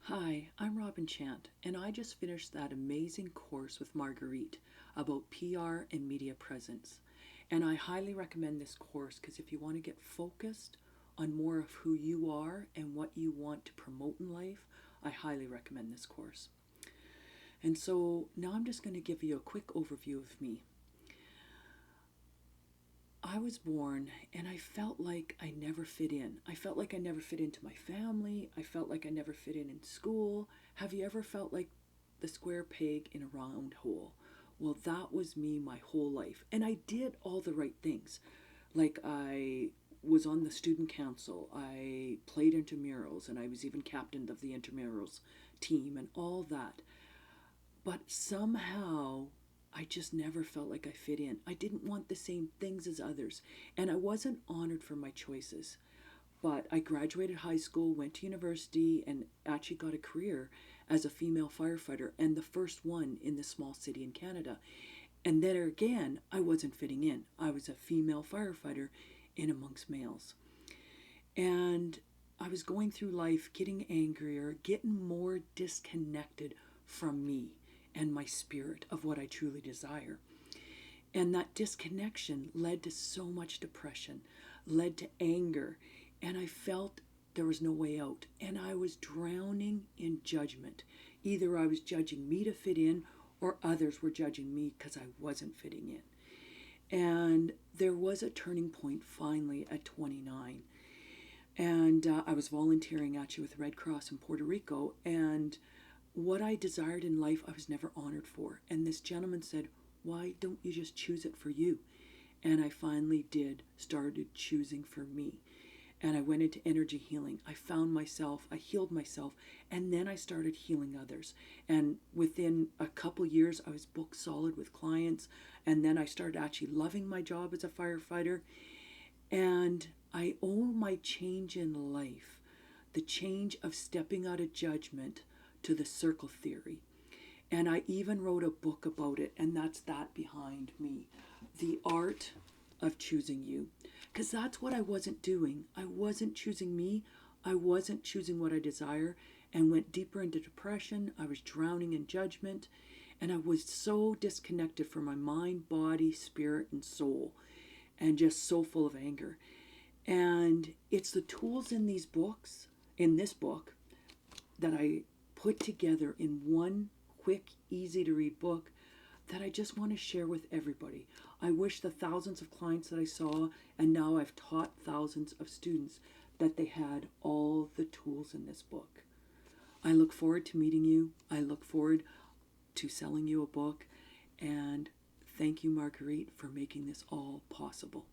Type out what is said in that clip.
Hi, I'm Robin Chant, and I just finished that amazing course with Marguerite about PR and media presence. And I highly recommend this course because if you want to get focused on more of who you are and what you want to promote in life, I highly recommend this course. And so now I'm just going to give you a quick overview of me. I was born and I felt like I never fit in. I felt like I never fit into my family. I felt like I never fit in school. Have you ever felt like the square peg in a round hole? Well, that was me my whole life. And I did all the right things. Like I was on the student council, I played intramurals, and I was even captain of the intramurals team and all that. But somehow I just never felt like I fit in. I didn't want the same things as others, and I wasn't honored for my choices. But I graduated high school, went to university, and actually got a career as a female firefighter, and the first one in this small city in Canada. And then again, I wasn't fitting in. I was a female firefighter in amongst males. And I was going through life getting angrier, getting more disconnected from me and my spirit of what I truly desire. And that disconnection led to so much depression, led to anger, and I felt there was no way out. And I was drowning in judgment. Either I was judging me to fit in, or others were judging me because I wasn't fitting in. And there was a turning point finally at 29. And I was volunteering actually with Red Cross in Puerto Rico. And what I desired in life, I was never honored for. And this gentleman said, "Why don't you just choose it for you?" And I finally did, started choosing for me. And I went into energy healing. I found myself, I healed myself, and then I started healing others. And within a couple years, I was booked solid with clients. And then I started actually loving my job as a firefighter. And I owe my change in life, the change of stepping out of judgment to the circle theory. And I even wrote a book about it, and that's that behind me, The Art of Choosing You. Because that's what I wasn't doing. I wasn't choosing me. I wasn't choosing what I desire, and went deeper into depression. I was drowning in judgment, and I was so disconnected from my mind, body, spirit, and soul, and just so full of anger. And it's the tools in these books, in this book, that I put together in one quick, easy to read book that I just want to share with everybody. I wish the thousands of clients that I saw, and now I've taught thousands of students, that they had all the tools in this book. I look forward to meeting you. I look forward to selling you a book. And thank you, Marguerite, for making this all possible.